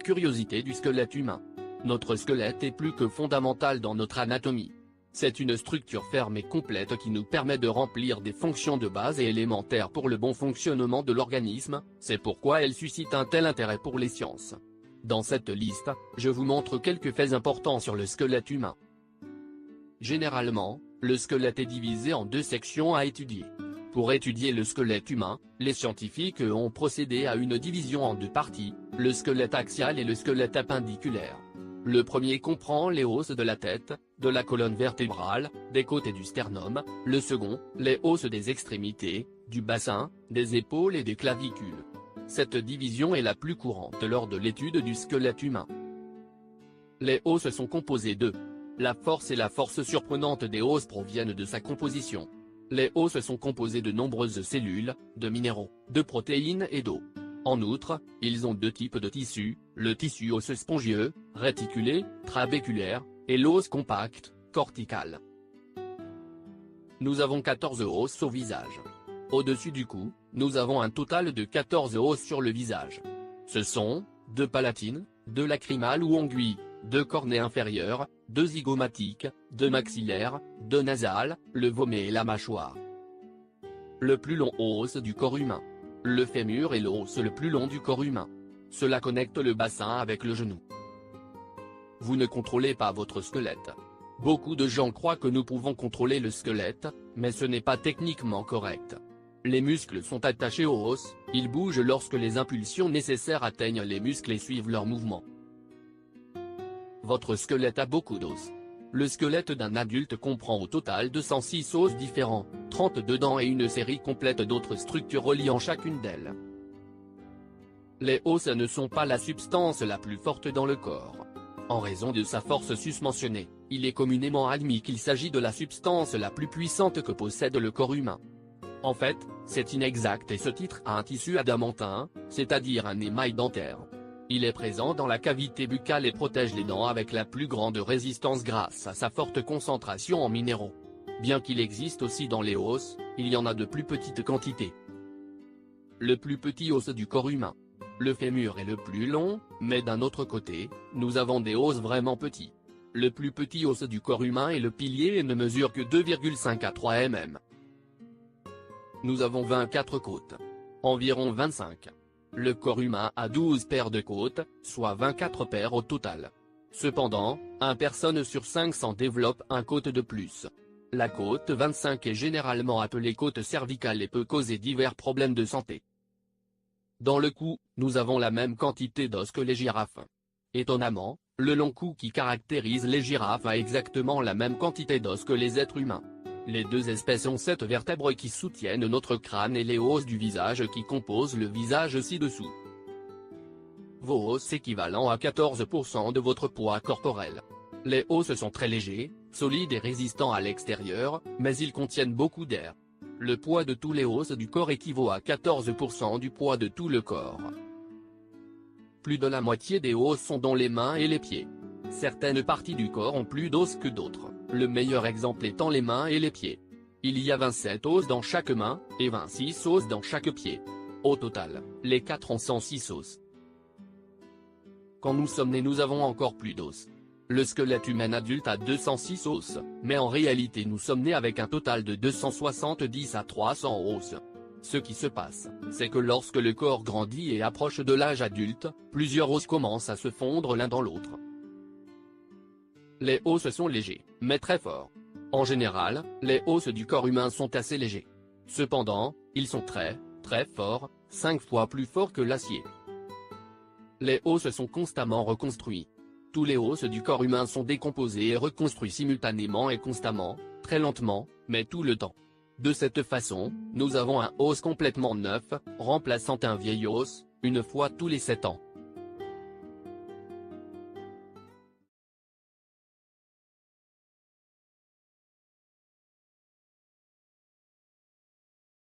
curiosité du squelette humain. Notre squelette est plus que fondamental dans notre anatomie. C'est une structure ferme et complète qui nous permet de remplir des fonctions de base et élémentaires pour le bon fonctionnement de l'organisme, c'est pourquoi elle suscite un tel intérêt pour les sciences. Dans cette liste, je vous montre quelques faits importants sur le squelette humain. Généralement, le squelette est divisé en deux sections à étudier. Pour étudier le squelette humain, les scientifiques ont procédé à une division en deux parties, le squelette axial et le squelette appendiculaire. Le premier comprend les os de la tête, de la colonne vertébrale, des côtes et du sternum, le second, les os des extrémités, du bassin, des épaules et des clavicules. Cette division est la plus courante lors de l'étude du squelette humain. Les os sont composés de la force et la force surprenante des os proviennent de sa composition. Les os sont composés de nombreuses cellules, de minéraux, de protéines et d'eau. En outre, ils ont deux types de tissus, le tissu osseux spongieux, réticulé, trabéculaire, et l'os compact, cortical. Nous avons 14 os au visage. Au-dessus du cou, nous avons un total de 14 os sur le visage. Ce sont, 2 palatines, 2 lacrymales ou onguis, 2 cornées inférieures, 2 zygomatiques, 2 maxillaires, 2 nasales, le vomet et la mâchoire. Le plus long os du corps humain. Le fémur est l'os le plus long du corps humain. Cela connecte le bassin avec le genou. Vous ne contrôlez pas votre squelette. Beaucoup de gens croient que nous pouvons contrôler le squelette, mais ce n'est pas techniquement correct. Les muscles sont attachés aux os, ils bougent lorsque les impulsions nécessaires atteignent les muscles et suivent leur mouvement. Votre squelette a beaucoup d'os. Le squelette d'un adulte comprend au total 206 os différents, 32 dents et une série complète d'autres structures reliant chacune d'elles. Les os ne sont pas la substance la plus forte dans le corps. En raison de sa force susmentionnée, il est communément admis qu'il s'agit de la substance la plus puissante que possède le corps humain. En fait, c'est inexact et ce titre a un tissu adamantin, c'est-à-dire un émail dentaire. Il est présent dans la cavité buccale et protège les dents avec la plus grande résistance grâce à sa forte concentration en minéraux. Bien qu'il existe aussi dans les os, il y en a de plus petites quantités. Le plus petit os du corps humain. Le fémur est le plus long, mais d'un autre côté, nous avons des os vraiment petits. Le plus petit os du corps humain est le pilier et ne mesure que 2,5 à 3 mm. Nous avons 24 côtes. Environ 25. Le corps humain a 12 paires de côtes, soit 24 paires au total. Cependant, 1 personne sur 5 s'en développe un côte de plus. La côte 25 est généralement appelée côte cervicale et peut causer divers problèmes de santé. Dans le cou, nous avons la même quantité d'os que les girafes. Étonnamment, le long cou qui caractérise les girafes a exactement la même quantité d'os que les êtres humains. Les deux espèces ont 7 vertèbres qui soutiennent notre crâne et les os du visage qui composent le visage ci-dessous. Vos os équivalent à 14% de votre poids corporel. Les os sont très légers, solides et résistants à l'extérieur, mais ils contiennent beaucoup d'air. Le poids de tous les os du corps équivaut à 14% du poids de tout le corps. Plus de la moitié des os sont dans les mains et les pieds. Certaines parties du corps ont plus d'os que d'autres, le meilleur exemple étant les mains et les pieds. Il y a 27 os dans chaque main, et 26 os dans chaque pied. Au total, les 4 ont 106 os. Quand nous sommes nés nous avons encore plus d'os. Le squelette humain adulte a 206 os, mais en réalité nous sommes nés avec un total de 270 à 300 os. Ce qui se passe, c'est que lorsque le corps grandit et approche de l'âge adulte, plusieurs os commencent à se fondre l'un dans l'autre. Les os sont légers, mais très forts. En général, les os du corps humain sont assez légers. Cependant, ils sont très forts, 5 fois plus forts que l'acier. Les os sont constamment reconstruits. Tous les os du corps humain sont décomposés et reconstruits simultanément et constamment, très lentement, mais tout le temps. De cette façon, nous avons un os complètement neuf, remplaçant un vieil os, une fois tous les 7 ans.